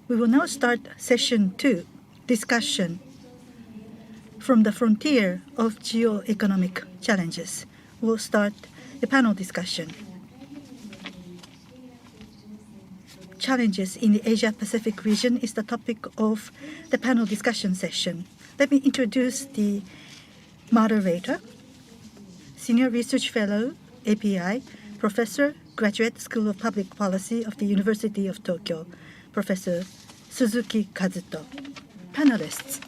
We will now start session 2, discussion from the frontier of geoeconomic challenges. We'll start the panel discussion. Challenges in the Asia-Pacific region is the topic of the panel discussion session. Let me introduce the moderator, Senior Research Fellow, API, Professor, Graduate School of Public Policy of the University of Tokyo, Professor Suzuki Kazuto. Panelists: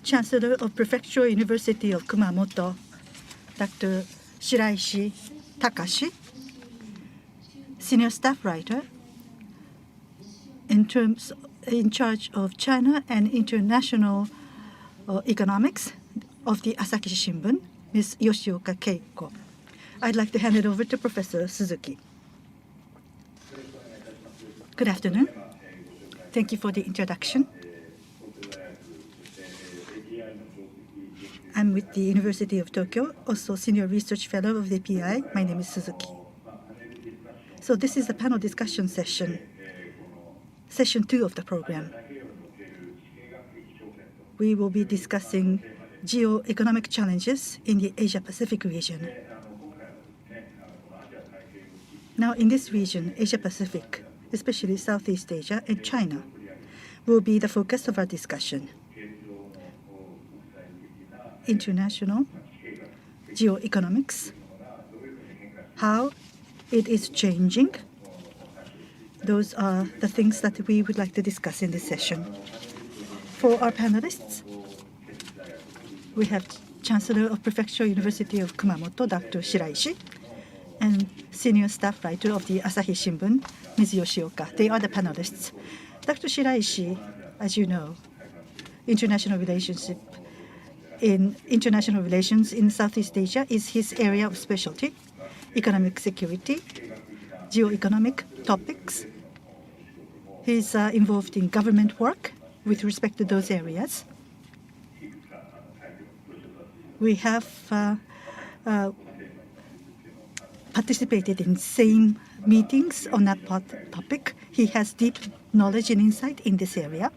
Chancellor of Prefectural University of Kumamoto, Dr. Shiraishi Takashi. Senior Staff Writer in charge of China and International Economics of the Asahi Shimbun, Ms. Yoshioka Keiko. I'd like to hand it over to Professor Suzuki. Good afternoon. Thank you for the introduction. I'm with the University of Tokyo, also Senior Research Fellow of the API. My name is Suzuki. So this is the panel discussion session, session 2 of the program. We will be discussing geoeconomic challenges in the Asia-Pacific region. Now, in this region, Asia-Pacific, especially Southeast Asia and China, will be the focus of our discussion. International geoeconomics, how it is changing. Those are the things that we would like to discuss in this session. For our panelists, we have Chancellor of Prefectural University of Kumamoto, Dr. Shiraishi, and Senior Staff Writer of the Asahi Shimbun, Ms. Yoshioka. They are the panelists. Dr. Shiraishi, as you know, international relations in Southeast Asia is his area of specialty. Economic security, geoeconomic topics. He's involved in government work with respect to those areas. We have participated in same meetings on that topic. He has deep knowledge and insight in this area.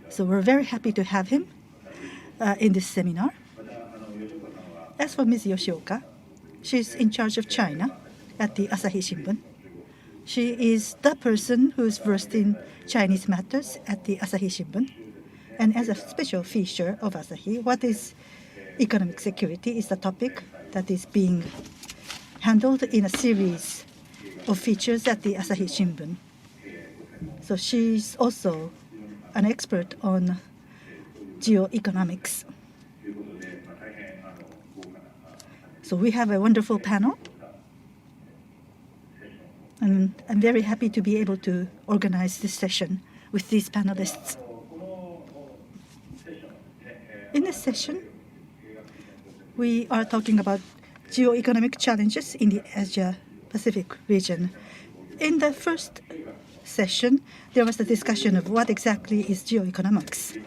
So we're very happy to have him in this seminar. As for Ms. Yoshioka, she's in charge of China at the Asahi Shimbun. She is the person who is versed in Chinese matters at the Asahi Shimbun. And as a special feature of Asahi, what is economic security is the topic that is being handled in a series of features at the Asahi Shimbun. So she's also an expert on geoeconomics. So we have a wonderful panel, and I'm very happy to be able to organize this session with these panelists. In this session, we are talking about geoeconomic challenges in the Asia-Pacific region. In the first session, there was a discussion of what exactly is geoeconomics,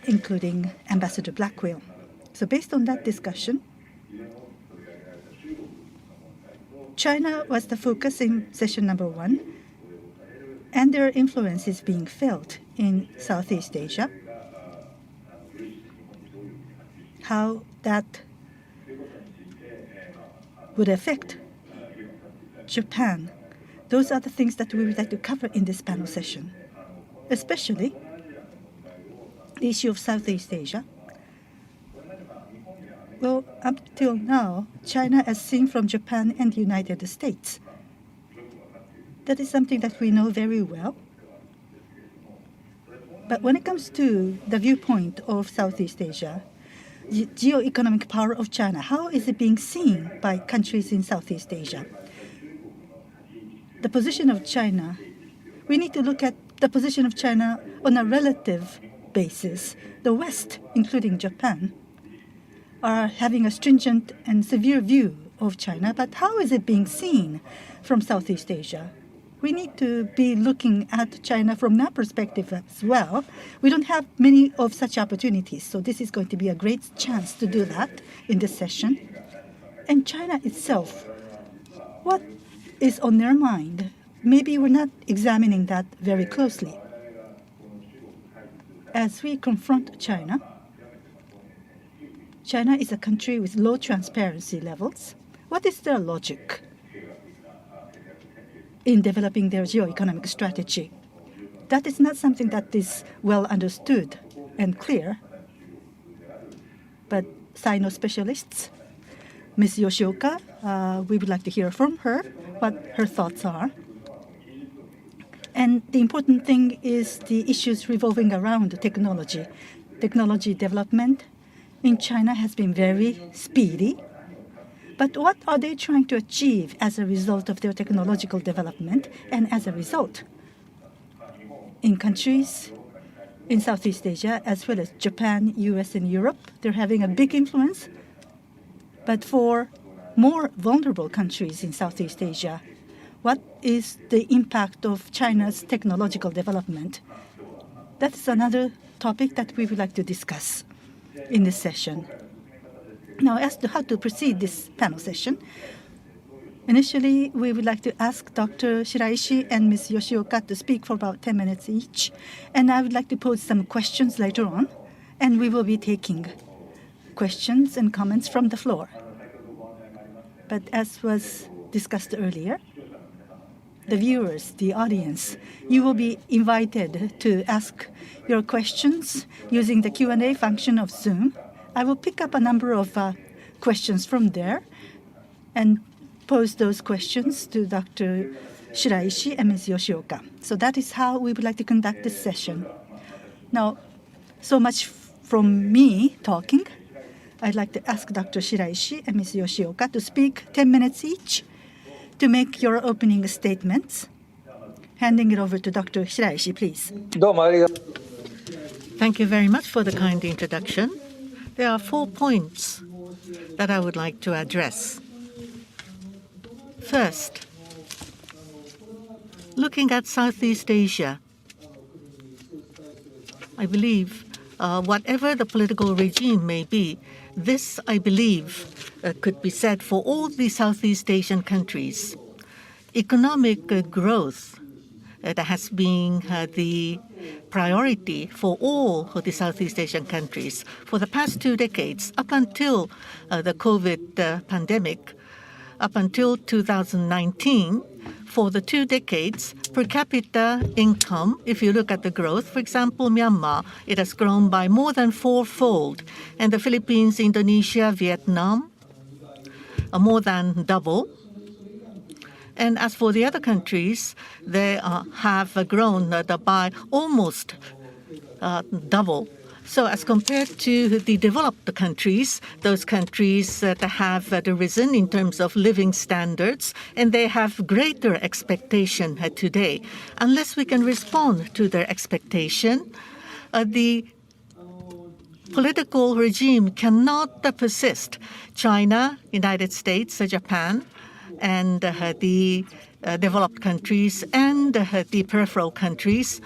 including Ambassador Blackwill. So based on that discussion, China was the focus in session number 1, and their influence is being felt in Southeast Asia. How that would affect Japan. Those are the things that we would like to cover in this panel session, especially the issue of Southeast Asia. Well, up till now, China is seen from Japan and the United States. That is something that we know very well. But when it comes to the viewpoint of Southeast Asia, the geoeconomic power of China, how is it being seen by countries in Southeast Asia? The position of China, we need to look at the position of China on a relative basis. The West, including Japan, are having a stringent and severe view of China, but how is it being seen from Southeast Asia? We need to be looking at China from that perspective as well. We don't have many of such opportunities, so this is going to be a great chance to do that in this session. And China itself, what is on their mind maybe we're not examining that very closely. As we confront China, China is a country with low transparency levels. What is their logic in developing their geoeconomic strategy? That is not something that is well understood and clear. But Sino specialists, Ms. Yoshioka, we would like to hear from her what her thoughts are. And the important thing is the issues revolving around technology. Technology development in China has been very speedy. But what are they trying to achieve as a result of their technological development? And as a result, in countries in Southeast Asia, as well as Japan, US, and Europe, they're having a big influence. But for more vulnerable countries in Southeast Asia, what is the impact of China's technological development? That's another topic that we would like to discuss in this session. Now, as to how to proceed this panel session, initially, we would like to ask Dr. Shiraishi and Ms. Yoshioka to speak for about 10 minutes each. And I would like to pose some questions later on, and we will be taking questions and comments from the floor. But as was discussed earlier, the viewers, the audience, you will be invited to ask your questions using the Q&A function of Zoom. I will pick up a number of questions from there and pose those questions to Dr. Shiraishi and Ms. Yoshioka. So that is how we would like to conduct this session. Now, so much from me talking. I'd like to ask Dr. Shiraishi and Ms. Yoshioka to speak 10 minutes each to make your opening statements. Handing it over to Dr. Shiraishi, please. Thank you very much for the kind introduction. There are 4 points that I would like to address. First, looking at Southeast Asia, I believe whatever the political regime may be, this, I believe, could be said for all the Southeast Asian countries. Economic growth that has been the priority for all of the Southeast Asian countries. For the past 2 decades, up until the COVID pandemic, up until 2019, for the 2 decades, per capita income, if you look at the growth, for example, Myanmar, it has grown by more than 4-fold. And the Philippines, Indonesia, Vietnam, more than double. And as for the other countries, they have grown by almost double. So as compared to the developed countries, those countries that have risen in terms of living standards, and they have greater expectation today. Unless we can respond to their expectation, the political regime cannot persist. China, United States, Japan, and the developed countries and the peripheral countries.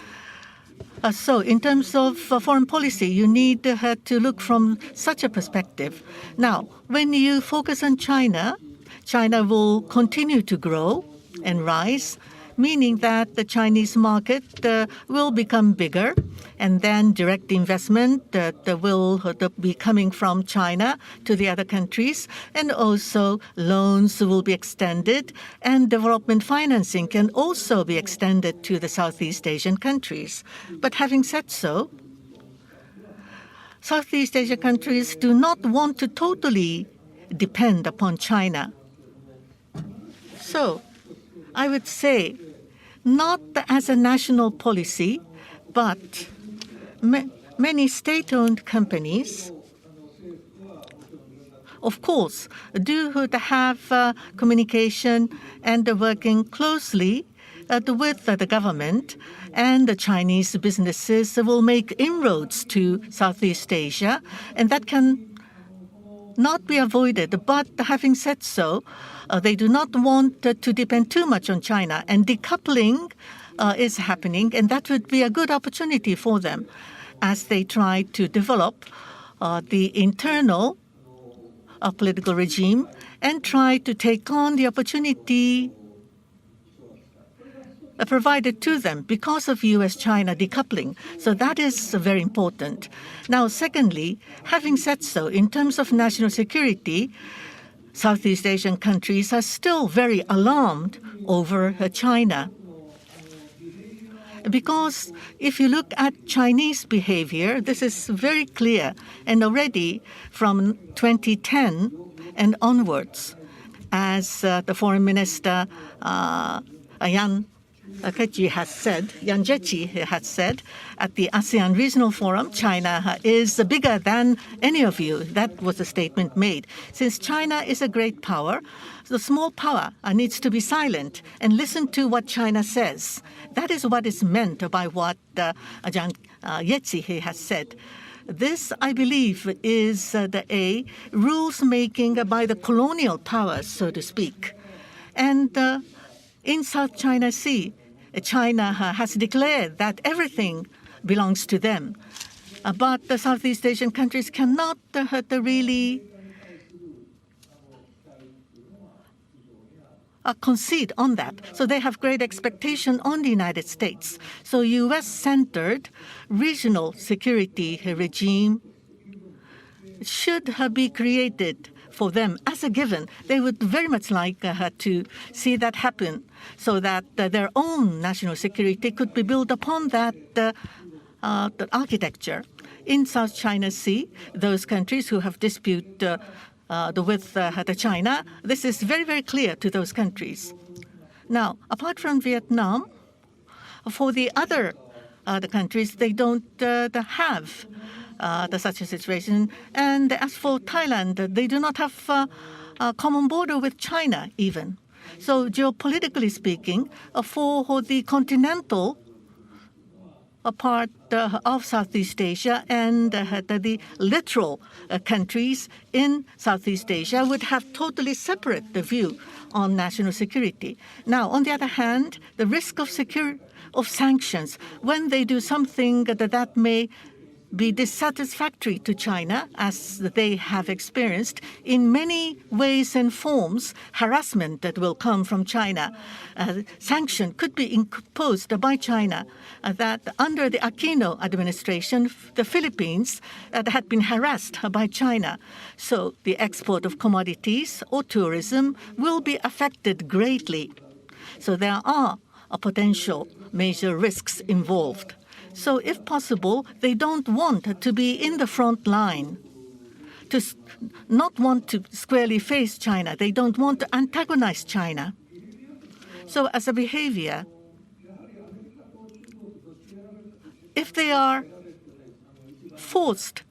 So in terms of foreign policy, you need to look from such a perspective. Now, when you focus on China, China will continue to grow and rise, meaning that the Chinese market will become bigger, and then direct investment that will be coming from China to the other countries, and also loans will be extended, and development financing can also be extended to the Southeast Asian countries. But having said so, Southeast Asian countries do not want to totally depend upon China. So I would say, not as a national policy, but many state-owned companies, of course, do have communication and working closely with the government, and the Chinese businesses will make inroads to Southeast Asia, and that can not be avoided. But having said so, they do not want to depend too much on China, and decoupling is happening, and that would be a good opportunity for them as they try to develop the internal political regime and try to take on the opportunity provided to them because of U.S.-China decoupling. So that is very important. Now, secondly, having said so, in terms of national security, Southeast Asian countries are still very alarmed over China. Because if you look at Chinese behavior, this is very clear. And already from 2010 and onwards, as the Foreign Minister Yan Jiechi has said, at the ASEAN Regional Forum, China is bigger than any of you. That was a statement made. Since China is a great power, the small power needs to be silent and listen to what China says. That is what is meant by what Yang Jiechi has said. This, I believe, is the rules making by the colonial powers, so to speak. And in South China Sea, China has declared that everything belongs to them. But the Southeast Asian countries cannot really concede on that. So they have great expectation on the United States. So U.S.-centered regional security regime should be created for them as a given. They would very much like to see that happen so that their own national security could be built upon that the architecture. In South China Sea, those countries who have dispute with China, this is very, very clear to those countries. Now, apart from Vietnam, for the other the countries, they don't have such a situation. And as for Thailand, they do not have a common border with China even. So geopolitically speaking, for the continental part of Southeast Asia and the littoral countries in Southeast Asia would have totally separate the view on national security. Now, on the other hand, the risk of sanctions, when they do something that may be dissatisfactory to China, as they have experienced, in many ways and forms, harassment that will come from China. Sanction could be imposed by China that under the Aquino administration, the Philippines had been harassed by China. So the export of commodities or tourism will be affected greatly. So there are potential major risks involved. So if possible, they don't want to be in the front line, to not want to squarely face China. They don't want to antagonize China. So as a behavior, if they are forced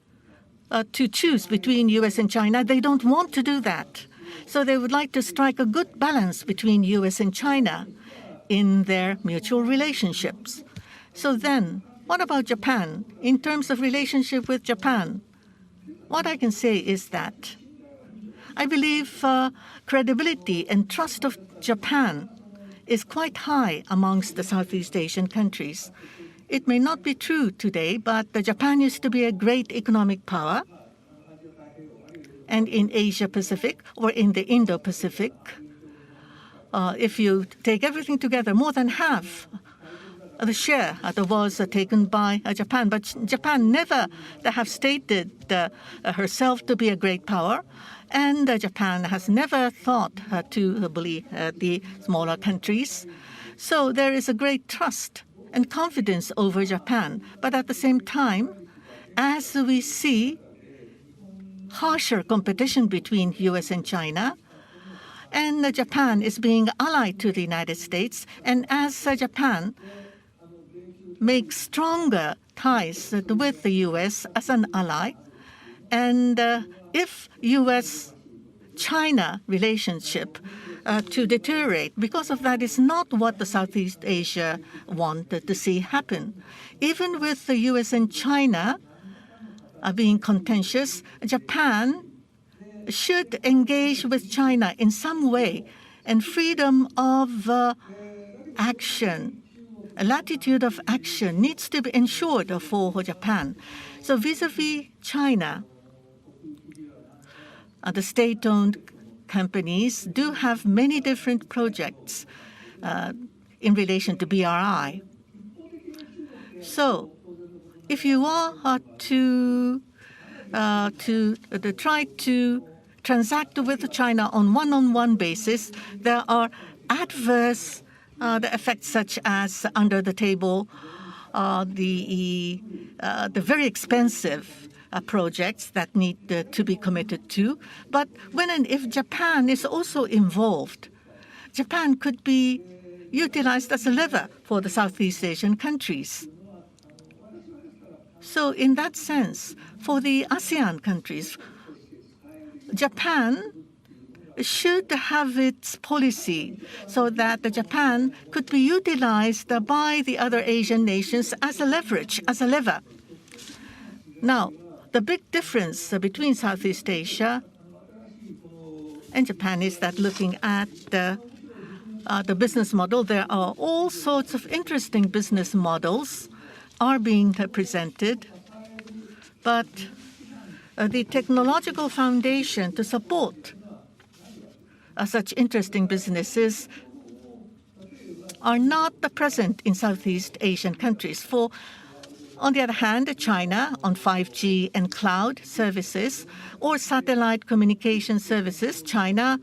to choose between U.S. and China, they don't want to do that. So they would like to strike a good balance between U.S. and China in their mutual relationships. So then, what about Japan? In terms of relationship with Japan, what I can say is that I believe credibility and trust of Japan is quite high amongst the Southeast Asian countries. It may not be true today, but Japan used to be a great economic power. And in Asia-Pacific or in the Indo-Pacific, if you take everything together, more than half the share that was taken by Japan. But Japan never have stated herself to be a great power. And Japan has never thought to bully the smaller countries. So there is a great trust and confidence over Japan. But at the same time, as we see harsher competition between U.S. and China, and Japan is being allied to the United States, and as Japan make stronger ties with the U.S. as an ally. And if U.S.-China relationship to deteriorate, because of that is not what the Southeast Asia wanted to see happen. Even with the U.S. and China being contentious, Japan should engage with China in some way, and freedom of action, a latitude of action needs to be ensured for Japan. So vis-a-vis China, the state-owned companies do have many different projects in relation to BRI. So if you are to try to transact with China on one-on-one basis, there are adverse effects such as under the table, the very expensive projects that need to be committed to. But when and if Japan is also involved, Japan could be utilized as a lever for the Southeast Asian countries. So in that sense, for the ASEAN countries, Japan should have its policy so that Japan could be utilized by the other Asian nations as a leverage, as a lever. Now, the big difference between Southeast Asia and Japan is that looking at the business model, there are all sorts of interesting business models are being presented, but the technological foundation to support such interesting businesses are not present in Southeast Asian countries. On the other hand, China on 5G and cloud services or satellite communication services, China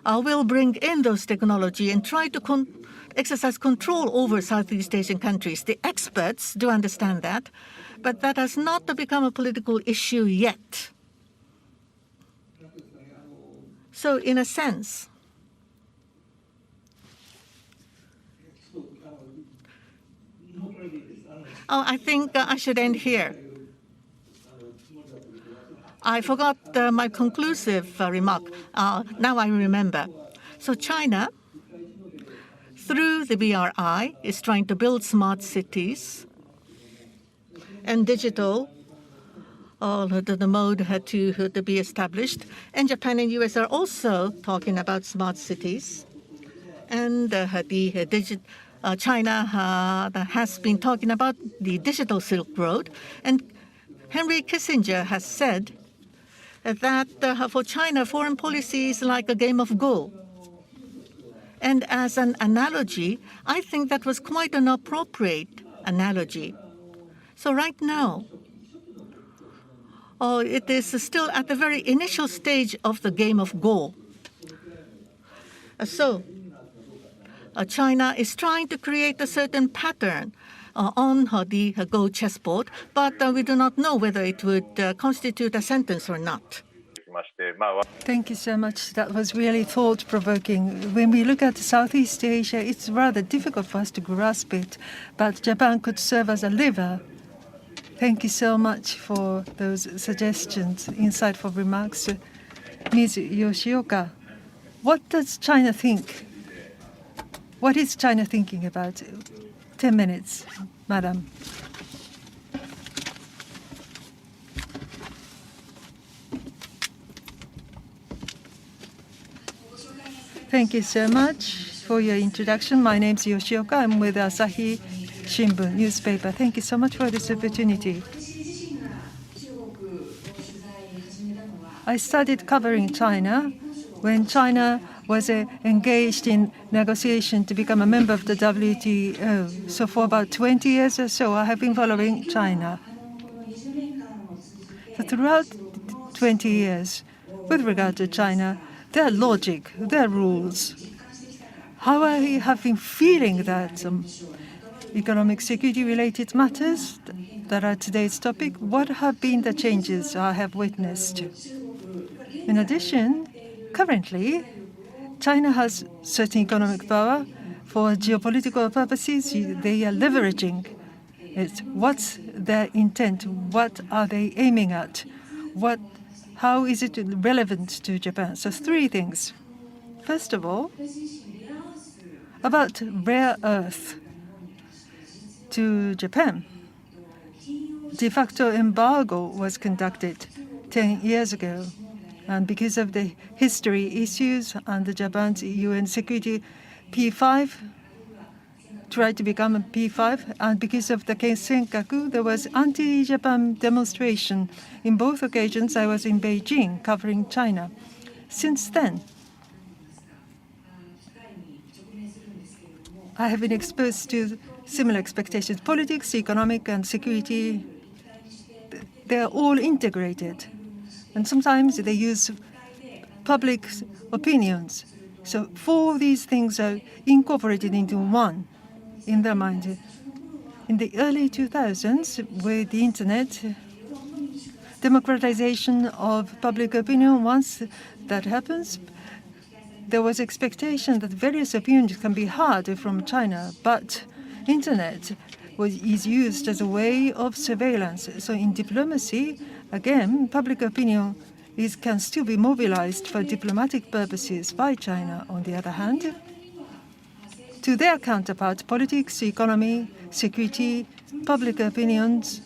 will bring in those technology and try to exercise control over Southeast Asian countries. The experts do understand that, but that has not become a political issue yet. So in a sense, I think I should end here. I forgot my conclusive remark. Now I remember. So China, through the BRI, is trying to build smart cities and digital. The mode had to be established. And Japan and US are also talking about smart cities. And China has been talking about the digital Silk Road. And Henry Kissinger has said that for China, foreign policy is like a game of Go. And as an analogy, I think that was quite an appropriate analogy. So right now, it is still at the very initial stage of the game of Go. China is trying to create a certain pattern on the Go chessboard, but we do not know whether it would constitute a sentence or not. Thank you so much. That was really thought-provoking. When we look at Southeast Asia, it's rather difficult for us to grasp it, but Japan could serve as a lever. Thank you so much for those suggestions, insightful remarks. Ms. Yoshioka, what does China think? What is China thinking about? 10 minutes, Madam. Thank you so much for your introduction. My name is Yoshioka. I'm with Asahi Shimbun newspaper. Thank you so much for this opportunity. I started covering China when China was engaged in negotiation to become a member of the WTO. So for about 20 years or so, I have been following China. So throughout 20 years, with regard to China, their logic, their rules, how I have been feeling that economic security-related matters that are today's topic, what have been the changes I have witnessed? In addition, currently, China has certain economic power. For geopolitical purposes, they are leveraging it. What's their intent? What are they aiming at? How is it relevant to Japan? So 3 things. First of all, about rare earth to Japan. De facto embargo was conducted 10 years ago. And because of the history issues and the Japan's UN Security P5 tried to become a P5, and because of the Senkaku, there was anti-Japan demonstration. In both occasions, I was in Beijing covering China. Since then, I have been exposed to similar expectations. Politics, economic, and security, they're all integrated. And sometimes they use public opinions. So 4 of these things are incorporated into one in their mind. In the early 2000s, with the internet, democratization of public opinion, once that happens, there was expectation that various opinions can be heard from China, but internet is used as a way of surveillance. So in diplomacy, again, public opinion can still be mobilized for diplomatic purposes by China. On the other hand, to their counterpart, politics, economy, security, public opinions,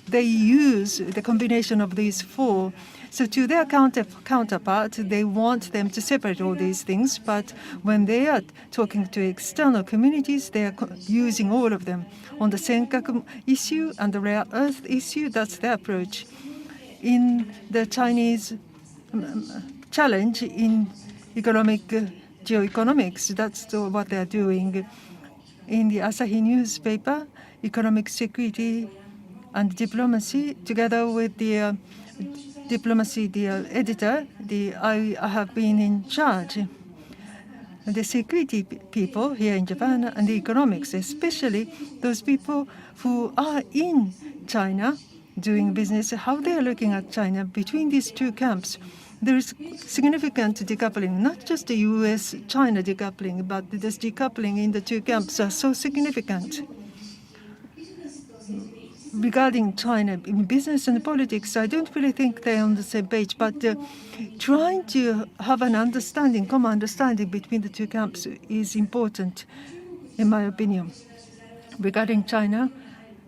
they use the combination of these 4. So to their counterpart, they want them to separate all these things, but when they are talking to external communities, they are using all of them. On the Senkaku issue and the rare earth issue, that's their approach. In the Chinese challenge in geoeconomics, that's what they are doing. In the Asahi newspaper, economic security and diplomacy, together with the diplomacy, the editor, I have been in charge. The security people here in Japan and the economics, especially those people who are in China doing business, how they are looking at China between these 2 camps. There is significant decoupling, not just the US-China decoupling, but this decoupling in the 2 camps are so significant. Regarding China, in business and politics, I don't really think they're on the same page, but trying to have an understanding, common understanding between the 2 camps is important, in my opinion. Regarding China,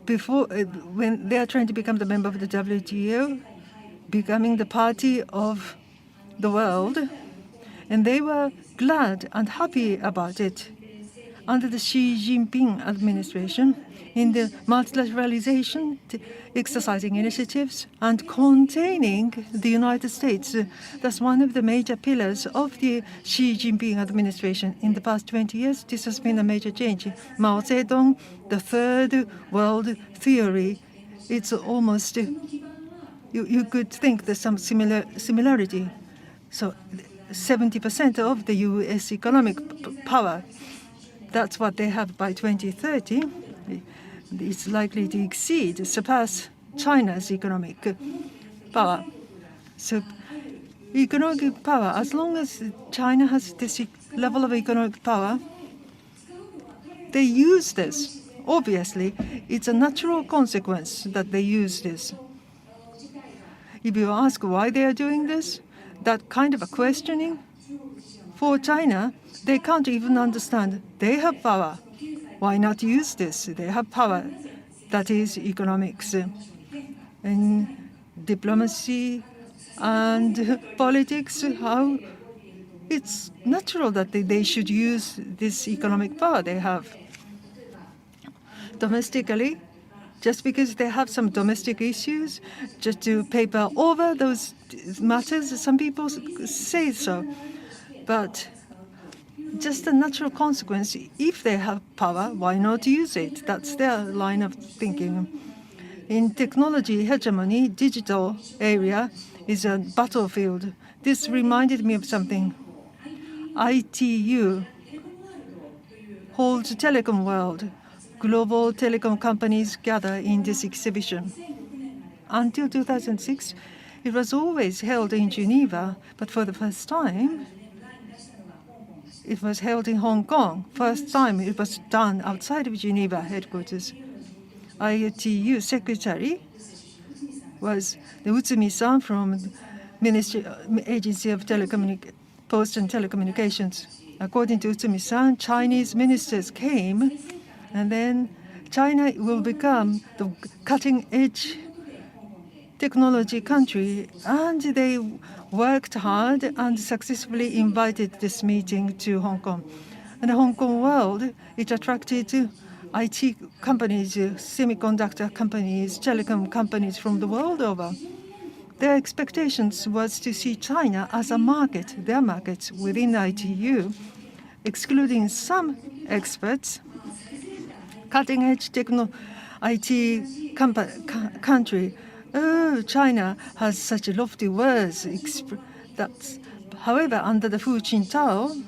before, when they are trying to become the member of the WTO, becoming the party of the world, and they were glad and happy about it. Under the Xi Jinping administration, in the multilateralization, exercising initiatives, and containing the United States. That's one of the major pillars of the Xi Jinping administration. In the past 20 years, this has been a major change. Mao Zedong, the third world theory, it's almost, you could think there's some similarity. So 70% of the U.S. economic power, that's what they have by 2030. It's likely to surpass China's economic power. So economic power, as long as China has this level of economic power, they use this. Obviously, it's a natural consequence that they use this. If you ask why they are doing this, that kind of a questioning, for China, they can't even understand. They have power. Why not use this? They have power. That is economics. And diplomacy and politics, how it's natural that they should use this economic power they have. Domestically, just because they have some domestic issues, just to paper over those matters, some people say so. But just a natural consequence, if they have power, why not use it? That's their line of thinking. In technology hegemony, digital area is a battlefield. This reminded me of something. ITU holds telecom world. Global telecom companies gather in this exhibition. Until 2006, it was always held in Geneva, but for the first time, it was held in Hong Kong. First time it was done outside of Geneva headquarters. ITU secretary was the Utsumi-san from Ministry Agency of Post and Telecommunications. According to Utsumi-san, Chinese ministers came, and then China will become the cutting-edge technology country, and they worked hard and successfully invited this meeting to Hong Kong. And the Hong Kong world, it attracted IT companies, semiconductor companies, telecom companies from the world over. their expectations was to see China as a market, their markets within ITU, excluding some experts, cutting-edge IT country. Oh, China has such lofty words. However, under the Hu Jintao,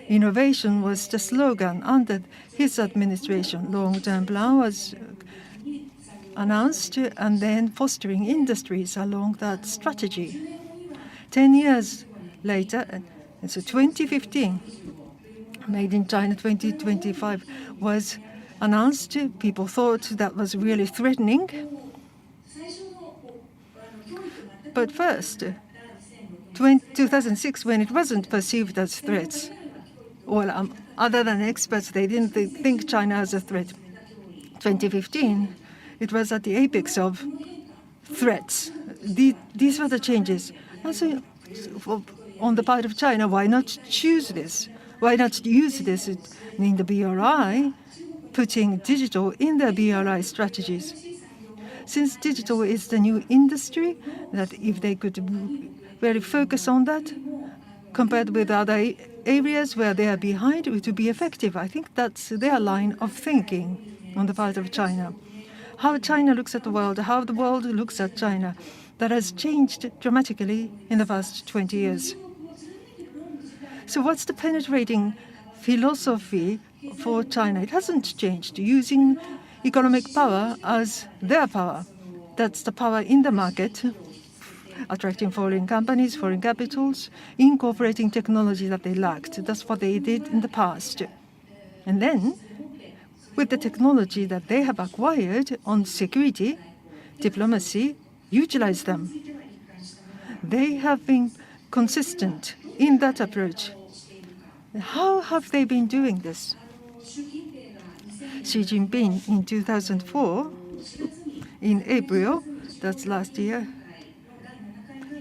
innovation was the slogan under his administration. Long-term plan was announced, and then fostering industries along that strategy. 10 years later, so 2015, Made in China 2025 was announced. People thought that was really threatening. But first, 2006, when it wasn't perceived as threats, well, other than experts, they didn't think China as a threat. 2015, it was at the apex of threats. These were the changes. And so, on the part of China, why not choose this? Why not use this in the BRI, putting digital in the BRI strategies? Since digital is the new industry, that if they could really focus on that, compared with other areas where they are behind, it would be effective. I think that's their line of thinking on the part of China. How China looks at the world, how the world looks at China, that has changed dramatically in the past 20 years. So what's the penetrating philosophy for China? It hasn't changed, using economic power as their power. That's the power in the market, attracting foreign companies, foreign capitals, incorporating technology that they lacked. That's what they did in the past. And then, with the technology that they have acquired on security, diplomacy, utilize them. They have been consistent in that approach. How have they been doing this? Xi Jinping in 2004, in April, that's last year,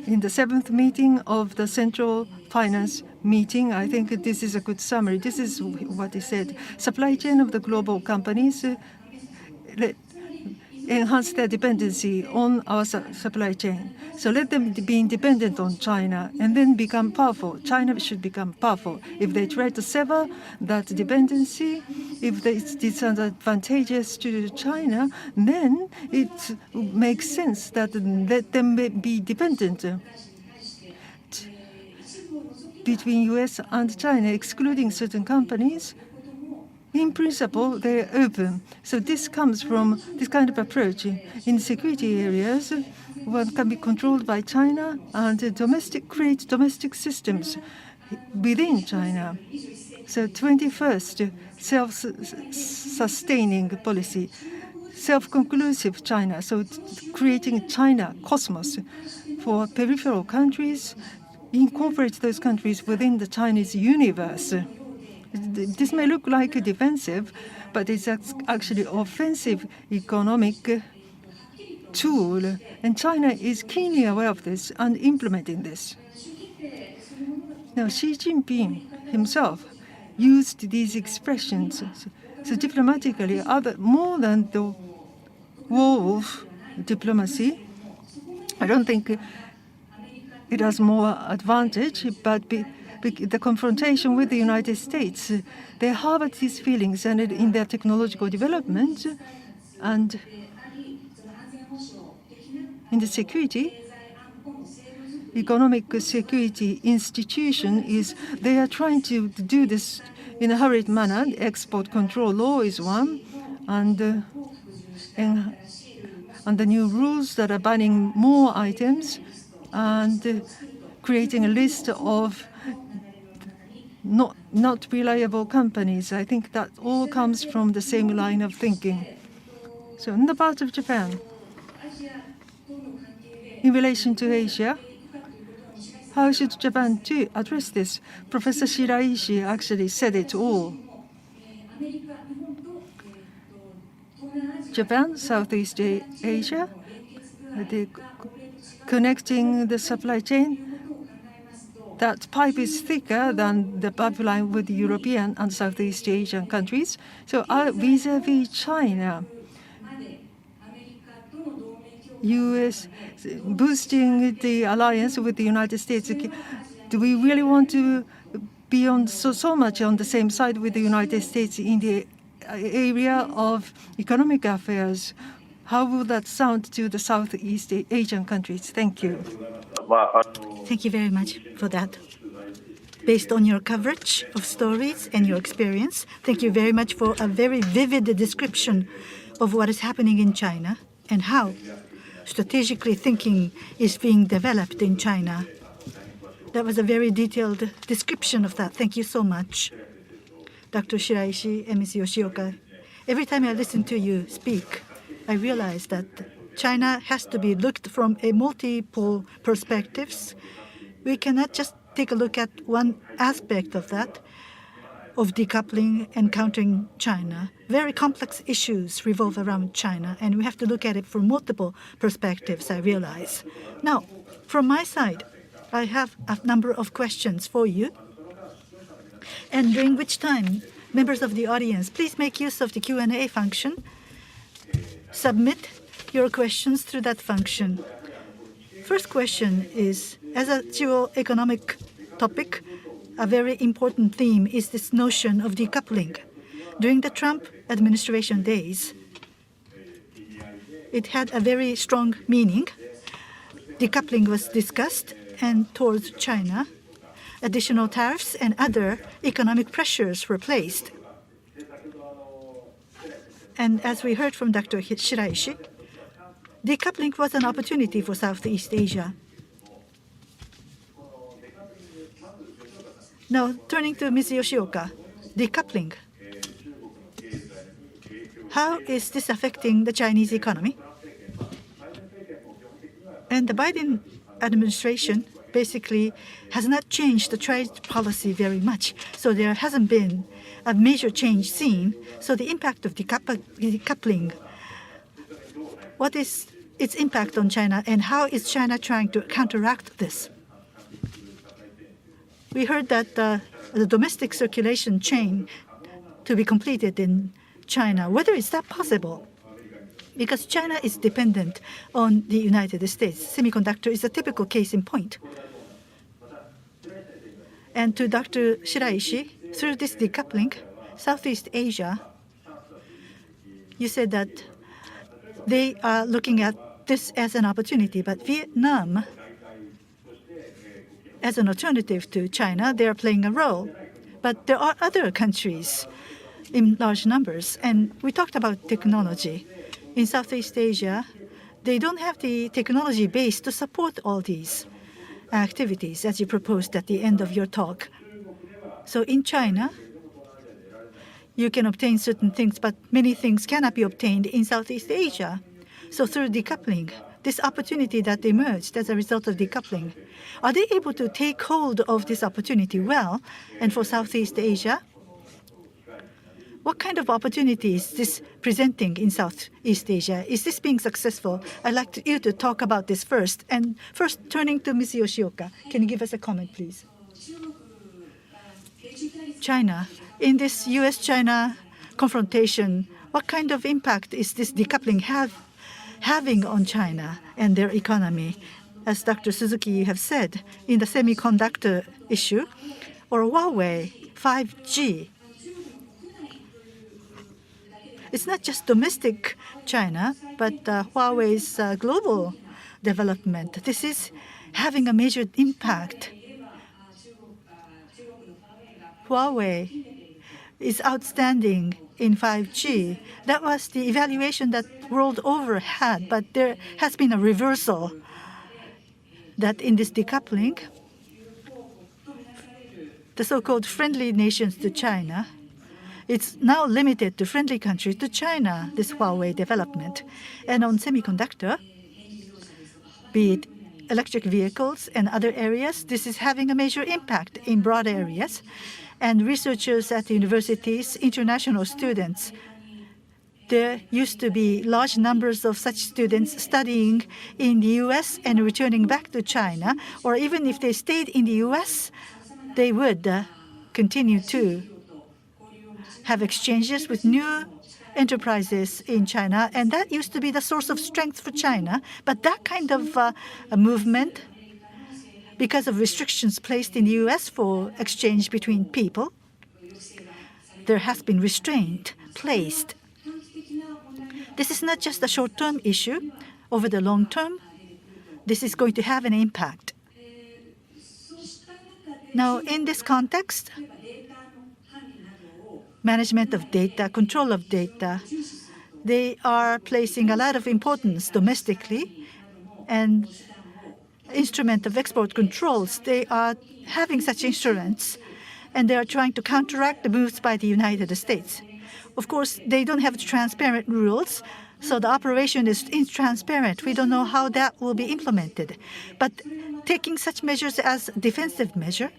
in the 7th meeting of the Central Finance meeting, I think this is a good summary. This is what he said. Supply chain of the global companies enhance their dependency on our supply chain. So let them be independent on China and then become powerful. China should become powerful. If they try to sever that dependency, if it's disadvantageous to China, then it makes sense that let them be dependent. Between US and China, excluding certain companies, in principle, they're open. So this comes from this kind of approach. In security areas, one can be controlled by China and create domestic systems within China. So 21st, self-sustaining policy, self-conclusive China, so creating China cosmos for peripheral countries, incorporate those countries within the Chinese universe. This may look like a defensive, but it's actually offensive economic tool. And China is keenly aware of this and implementing this. Now, Xi Jinping himself used these expressions. So diplomatically, more than the wolf diplomacy, I don't think it has more advantage, but the confrontation with the United States, they harbored these feelings and in their technological development and in the security, economic security institution they are trying to do this in a hurried manner. Export control law is one, and the new rules that are banning more items and creating a list of not reliable companies. I think that all comes from the same line of thinking. So in the part of Japan, in relation to Asia, how should Japan too address this? Professor Shiraishi actually said it all. Japan, Southeast Asia, connecting the supply chain, that pipe is thicker than the pipeline with the European and Southeast Asian countries. So vis-a-vis China, U.S. boosting the alliance with the United States. Do we really want to be on so much on the same side with the United States in the area of economic affairs? How will that sound to the Southeast Asian countries? Thank you. Thank you very much for that. Based on your coverage of stories and your experience, thank you very much for a very vivid description of what is happening in China and how strategically thinking is being developed in China. That was a very detailed description of that. Thank you so much, Dr. Shiraishi and Ms. Yoshioka. Every time I listen to you speak, I realize that China has to be looked from a multiple perspectives. We cannot just take a look at one aspect of that, of decoupling and countering China. Very complex issues revolve around China, and we have to look at it from multiple perspectives, I realize. Now, from my side, I have a number of questions for you, and during which time, members of the audience, please make use of the Q&A function. Submit your questions through that function. First question is, as a geoeconomic topic, a very important theme is this notion of decoupling. During the Trump administration days, it had a very strong meaning. Decoupling was discussed, and towards China, additional tariffs and other economic pressures were placed. And as we heard from Dr. Shiraishi, decoupling was an opportunity for Southeast Asia. Now, turning to Ms. Yoshioka, decoupling. How is this affecting the Chinese economy? And the Biden administration basically has not changed the trade policy very much, so there hasn't been a major change seen. So the impact of decoupling, what is its impact on China, and how is China trying to counteract this? We heard that the domestic circulation chain to be completed in China. Whether is that possible? Because China is dependent on the United States. Semiconductor is a typical case in point. And to Dr. Shiraishi, through this decoupling, Southeast Asia, you said that they are looking at this as an opportunity, but Vietnam, as an alternative to China, they are playing a role. But there are other countries in large numbers, and we talked about technology. In Southeast Asia, they don't have the technology base to support all these activities, as you proposed at the end of your talk. So in China, you can obtain certain things, but many things cannot be obtained in Southeast Asia. So through decoupling, this opportunity that emerged as a result of decoupling, are they able to take hold of this opportunity well? And for Southeast Asia, what kind of opportunity is this presenting in Southeast Asia? Is this being successful? I'd like you to talk about this first. And first, turning to Ms. Yoshioka, can you give us a comment, please? China, in this U.S.-China confrontation, what kind of impact is this decoupling having on China and their economy? As Dr. Suzuki, you have said, in the semiconductor issue, or Huawei, 5G, it's not just domestic China, but Huawei's global development. This is having a major impact. Huawei is outstanding in 5G. That was the evaluation that world over had, but there has been a reversal that in this decoupling, the so-called friendly nations to China, it's now limited to friendly countries to China, this Huawei development. And on semiconductor, be it electric vehicles and other areas, this is having a major impact in broad areas. And researchers at the universities, international students, there used to be large numbers of such students studying in the U.S. and returning back to China, or even if they stayed in the U.S., they would continue to have exchanges with new enterprises in China, and that used to be the source of strength for China. But that kind of a movement, because of restrictions placed in the U.S. for exchange between people, there has been restraint placed. This is not just a short-term issue. Over the long term, this is going to have an impact. Now, in this context, management of data, control of data, they are placing a lot of importance domestically, and instrument of export controls, they are having such instruments, and they are trying to counteract the moves by the United States. Of course, they don't have transparent rules, so the operation is intransparent. We don't know how that will be implemented. But taking such measures as defensive measure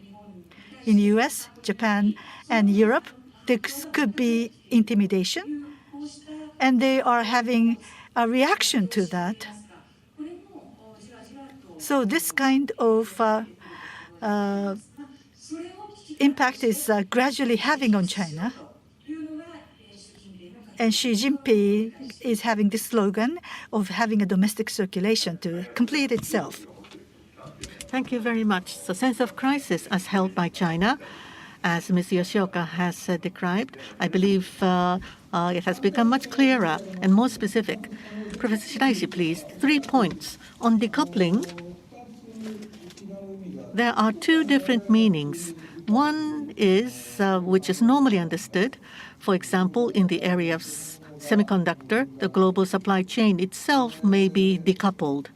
in the U.S., Japan, and Europe, there could be intimidation, and they are having a reaction to that. So this kind of impact is gradually having on China. And Xi Jinping is having this slogan of having a domestic circulation to complete itself. Thank you very much. The sense of crisis as held by China, as Ms. Yoshioka has described, I believe it has become much clearer and more specific. Professor Shiraishi, please, 3 points. On decoupling, there are 2 different meanings. One is, which is normally understood, for example, in the area of semiconductor, the global supply chain itself may be decoupled.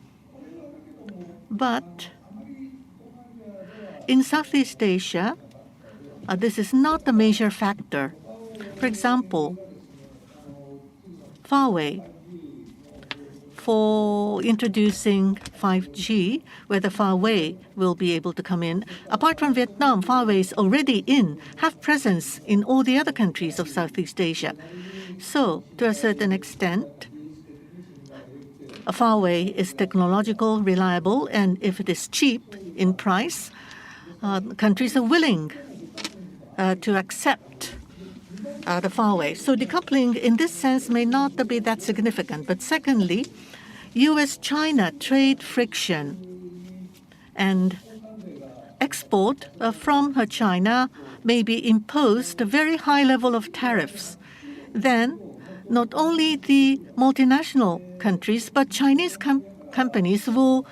But in Southeast Asia, this is not a major factor. For example, Huawei, for introducing 5G, whether Huawei will be able to come in. Apart from Vietnam, Huawei is already have presence in all the other countries of Southeast Asia. So, to a certain extent, Huawei is technological, reliable, and if it is cheap in price, countries are willing to accept the Huawei. So decoupling in this sense may not be that significant. But secondly, U.S.-China trade friction and export from China may be imposed a very high level of tariffs. Then not only the multinational countries, but Chinese companies will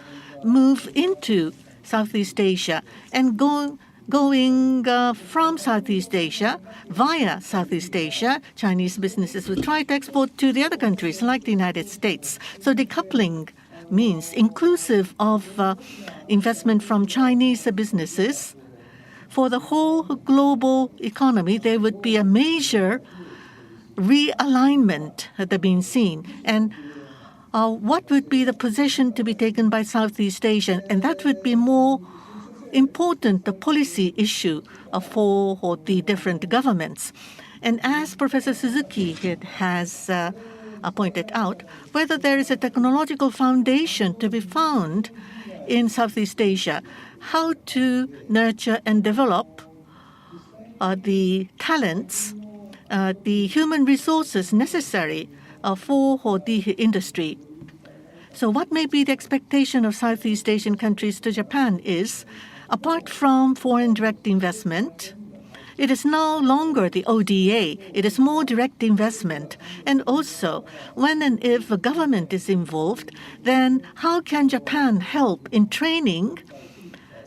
move into Southeast Asia and going from Southeast Asia, via Southeast Asia, Chinese businesses will try to export to the other countries like the United States. So decoupling means inclusive of investment from Chinese businesses. For the whole global economy, there would be a major realignment that being seen. And what would be the position to be taken by Southeast Asia? And that would be more important the policy issue for the different governments. And as Professor Suzuki has pointed out, whether there is a technological foundation to be found in Southeast Asia, how to nurture and develop the talents, the human resources necessary for the industry. So what may be the expectation of Southeast Asian countries to Japan is, apart from foreign direct investment, it is no longer the ODA. It is more direct investment. And also, when and if a government is involved, then how can Japan help in training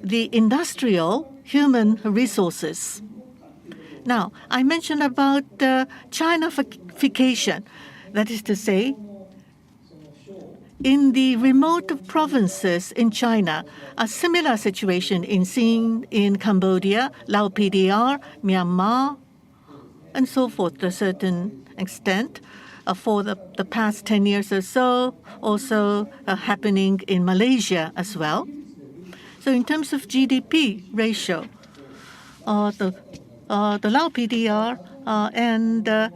the industrial human resources? Now, I mentioned about Chinafication. That is to say, in the remote provinces in China, a similar situation is seen in Cambodia, Lao PDR, Myanmar, and so forth to a certain extent. For the past 10 years or so, also happening in Malaysia as well. So in terms of GDP ratio, the Lao PDR and the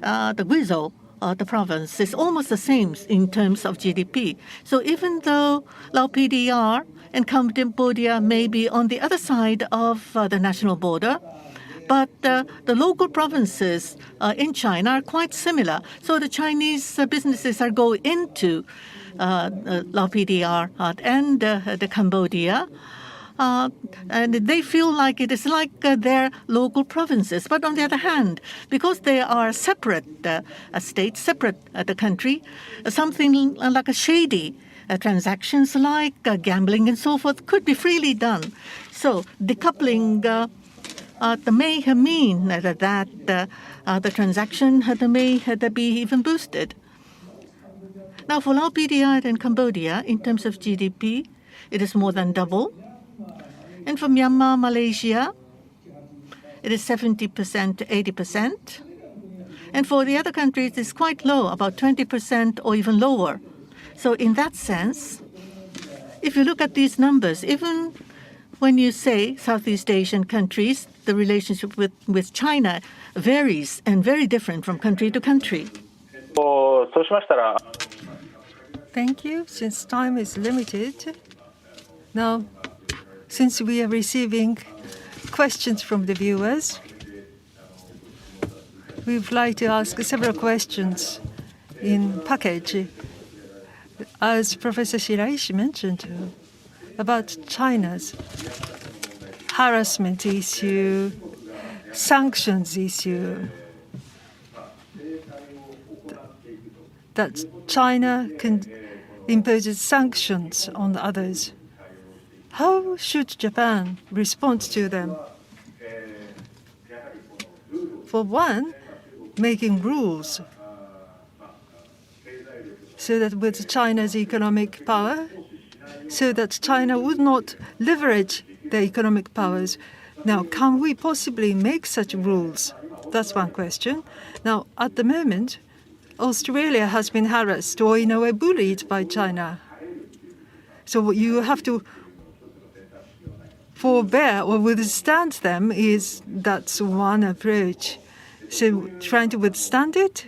Guizhou, the province is almost the same in terms of GDP. So even though Lao PDR and Cambodia may be on the other side of the national border, But the local provinces in China are quite similar. So the Chinese businesses are going into LPDR and the Cambodia. And they feel like it is like their local provinces. But on the other hand, because they are separate states, separate the country, something like a shady transactions like gambling and so forth could be freely done. So decoupling may mean that the transaction may be even boosted. Now, for LPDR in Cambodia, in terms of GDP, it is more than double. And for Myanmar, Malaysia, it is 70% to 80%. And for the other countries, it's quite low, about 20% or even lower. So in that sense, if you look at these numbers, even when you say Southeast Asian countries, the relationship with China varies and very different from country to country. Thank you. Since time is limited, now, since we are receiving questions from the viewers, we would like to ask several questions in package. As Professor Shiraishi mentioned about China's harassment issue, sanctions issue, that China can impose sanctions on others. How should Japan respond to them? For one, making rules so that with China's economic power, so that China would not leverage their economic powers. Now, can we possibly make such rules? That's one question. Now, at the moment, Australia has been harassed or in a way bullied by China. So you have to forbear or withstand them that's one approach. So trying to withstand it,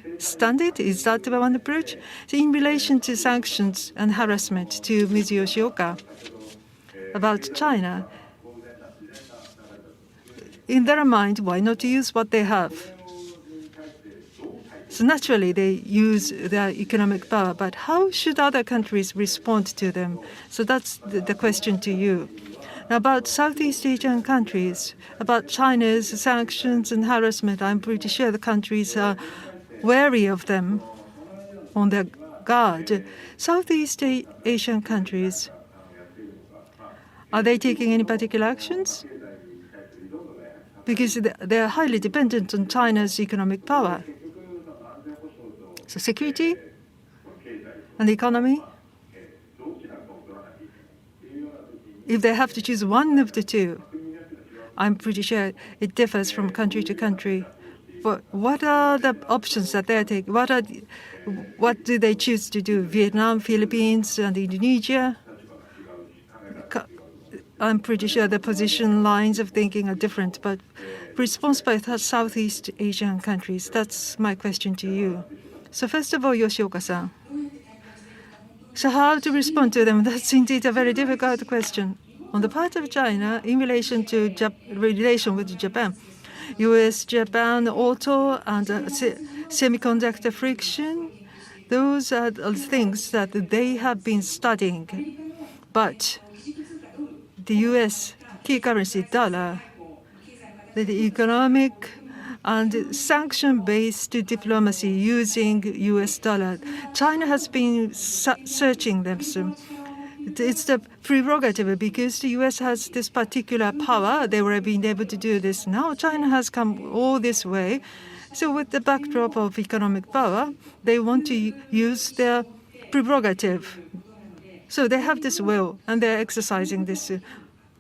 is that one approach? So in relation to sanctions and harassment to Ms. Yoshioka about China, in their mind, why not use what they have? So naturally, they use their economic power, but how should other countries respond to them? So that's the question to you. About Southeast Asian countries, about China's sanctions and harassment, I'm pretty sure the countries are wary of them, on their guard. Southeast Asian countries, are they taking any particular actions? Because they are highly dependent on China's economic power. So security and the economy, if they have to choose one of the two, I'm pretty sure it differs from country to country. But what are the options that they're taking? What do they choose to do? Vietnam, Philippines, and Indonesia? I'm pretty sure the position lines of thinking are different, but response by Southeast Asian countries, that's my question to you. So first of all, Yoshioka-san. So how to respond to them? That's indeed a very difficult question. On the part of China, in relation to relation with Japan, U.S.-Japan auto and semiconductor friction, those are things that they have been studying. But the U.S. key currency dollar, the economic and sanction-based diplomacy using U.S. dollar, China has been searching them. So it's the prerogative because the U.S. has this particular power. They were being able to do this. Now China has come all this way. So with the backdrop of economic power, they want to use their prerogative. So they have this will, and they're exercising this.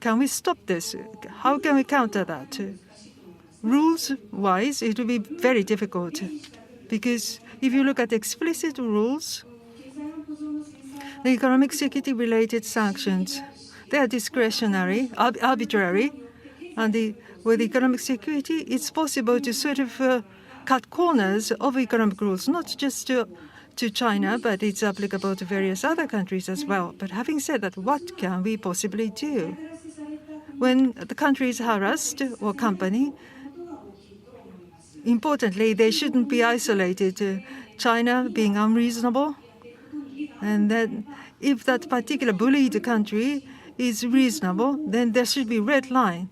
Can we stop this? How can we counter that? Rules-wise, it will be very difficult because if you look at explicit rules, the economic security-related sanctions, they are discretionary, arbitrary, and with economic security, it's possible to sort of cut corners of economic rules, not just to China, but it's applicable to various other countries as well. But having said that, what can we possibly do? When the country is harassed or company, importantly, they shouldn't be isolated. China being unreasonable, and then if that particular bullied country is reasonable, then there should be red line.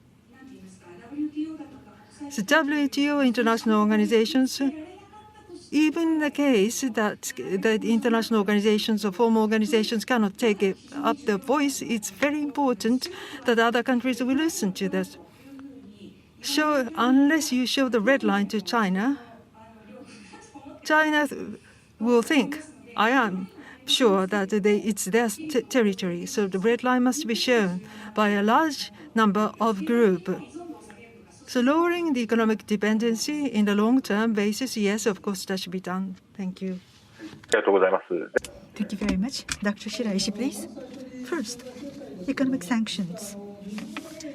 So WTO, international organizations, even the case that international organizations or formal organizations cannot take up their voice, it's very important that other countries will listen to this. Unless you show the red line to China, China will think, I am sure that it's their territory. So the red line must be shown by a large number of groups. So lowering the economic dependency in the long-term basis, yes, of course, that should be done. Thank you. Thank you very much. Dr. Shiraishi, please. First, economic sanctions.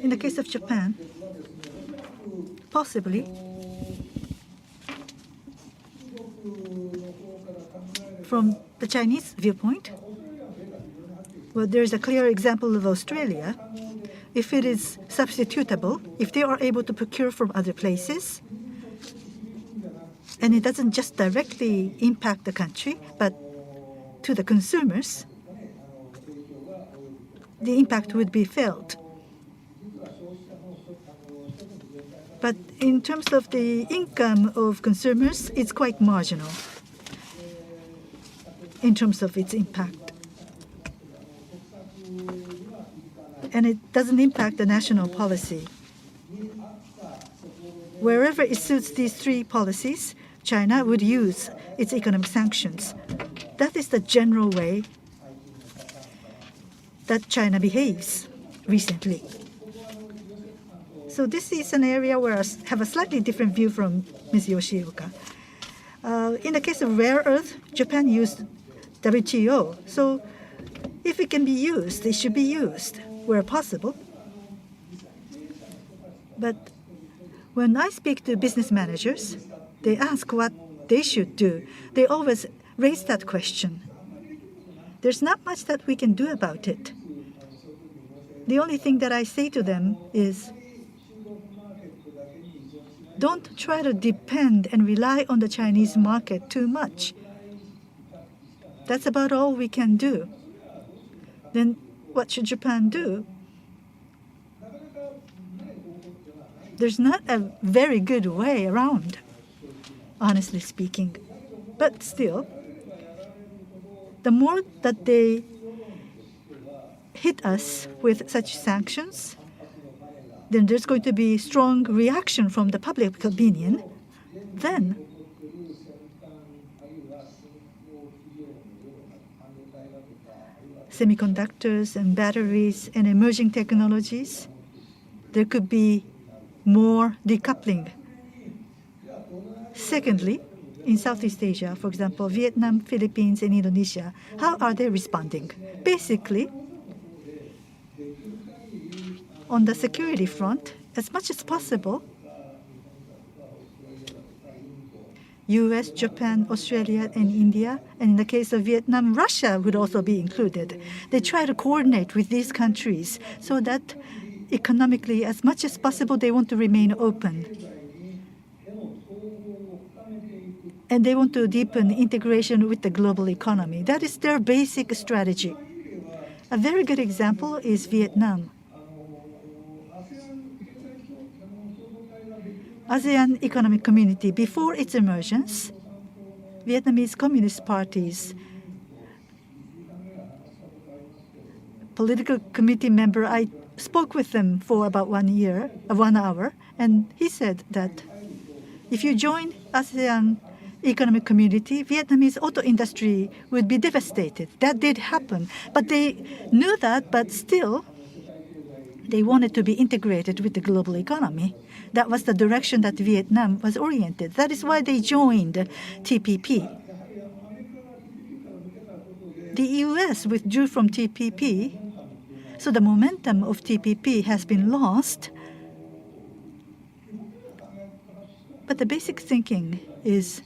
In the case of Japan, possibly from the Chinese viewpoint, well, there is a clear example of Australia. If it is substitutable, if they are able to procure from other places, and it doesn't just directly impact the country, but to the consumers, the impact would be felt. But in terms of the income of consumers, it's quite marginal in terms of its impact. And it doesn't impact the national policy. Wherever it suits these three policies, China would use its economic sanctions. That is the general way that China behaves recently. So this is an area where I have a slightly different view from Ms. Yoshioka. In the case of rare earth, Japan used WTO. So if it can be used, it should be used where possible. But when I speak to business managers, they ask what they should do. They always raise that question. There's not much that we can do about it. The only thing that I say to them is, don't try to depend and rely on the Chinese market too much. That's about all we can do. Then what should Japan do? There's not a very good way around, honestly speaking. But still, the more that they hit us with such sanctions, then there's going to be strong reaction from the public opinion. Then semiconductors and batteries and emerging technologies, there could be more decoupling. Secondly, in Southeast Asia, for example, Vietnam, Philippines, and Indonesia, how are they responding? Basically, on the security front, as much as possible, US, Japan, Australia, and India, and in the case of Vietnam, Russia would also be included. They try to coordinate with these countries so that economically, as much as possible, they want to remain open. And they want to deepen integration with the global economy. That is their basic strategy. A very good example is Vietnam. ASEAN Economic Community, before its emergence, Vietnamese Communist Party's political committee member, I spoke with them for about 1 hour, and he said that if you join ASEAN Economic Community, Vietnamese auto industry would be devastated. That did happen, but they knew that, but still, they wanted to be integrated with the global economy. That was the direction that Vietnam was oriented. That is why they joined TPP. The US withdrew from TPP, so the momentum of TPP has been lost. But the basic thinking is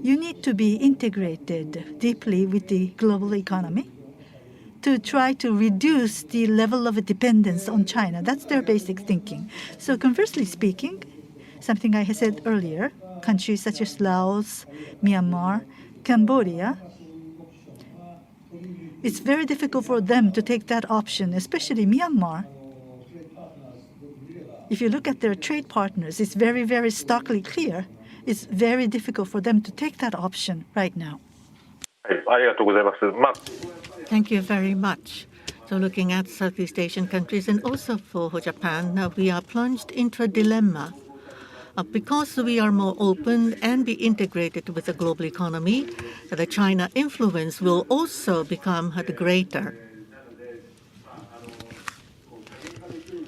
you need to be integrated deeply with the global economy to try to reduce the level of dependence on China. That's their basic thinking. So conversely speaking, something I had said earlier, countries such as Laos, Myanmar, Cambodia, it's very difficult for them to take that option, especially Myanmar. If you look at their trade partners, it's very, very starkly clear. It's very difficult for them to take that option right now. Thank you very much. So looking at Southeast Asian countries and also for Japan, we are plunged into a dilemma. Because we are more open and be integrated with the global economy, the China influence will also become greater.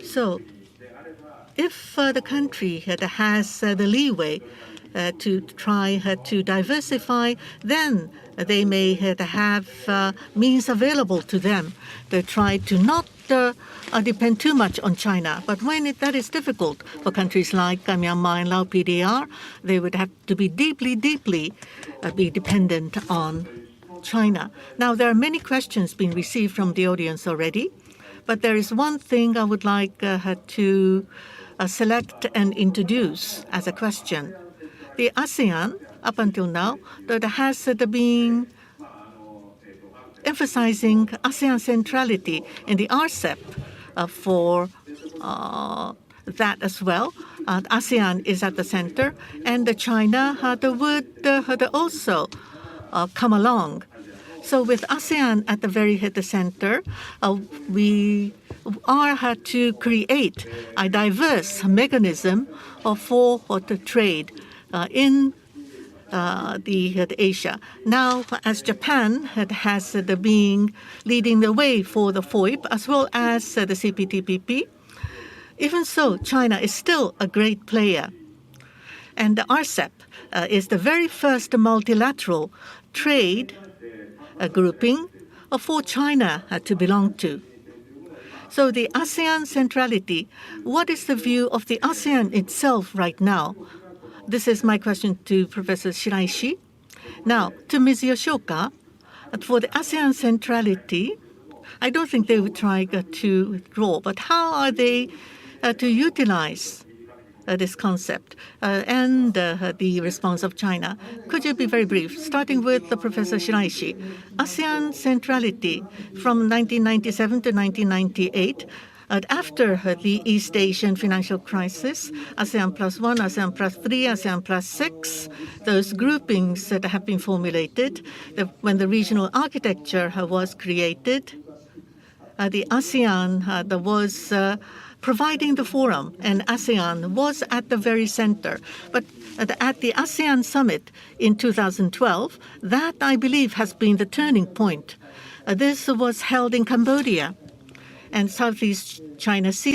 So if the country has the leeway to try to diversify, then they may have means available to them to try to not depend too much on China. But when that is difficult for countries like Myanmar and Laos PDR, they would have to be deeply be dependent on China. Now, there are many questions being received from the audience already, but there is one thing I would like to select and introduce as a question. The ASEAN, up until now, that has been emphasizing ASEAN centrality in the RCEP for that as well. ASEAN is at the center, and China would also come along. So with ASEAN at the very center, we are to create a diverse mechanism for the trade in the Asia. Now, as Japan has been leading the way for the FOIP as well as the CPTPP, even so, China is still a great player. And the RCEP is the very first multilateral trade grouping for China to belong to. So the ASEAN centrality, what is the view of the ASEAN itself right now? This is my question to Professor Shiraishi. Now, to Ms. Yoshioka, for the ASEAN centrality, I don't think they would try to withdraw, but how are they to utilize this concept and the response of China? Could you be very brief, starting with Professor Shiraishi? ASEAN centrality from 1997 to 1998, after the East Asian financial crisis, ASEAN plus 1, ASEAN plus 3, ASEAN plus 6, those groupings that have been formulated, when the regional architecture was created, the ASEAN was providing the forum, and ASEAN was at the very center. But at the ASEAN summit in 2012, that, I believe, has been the turning point. This was held in Cambodia, and Southeast China Sea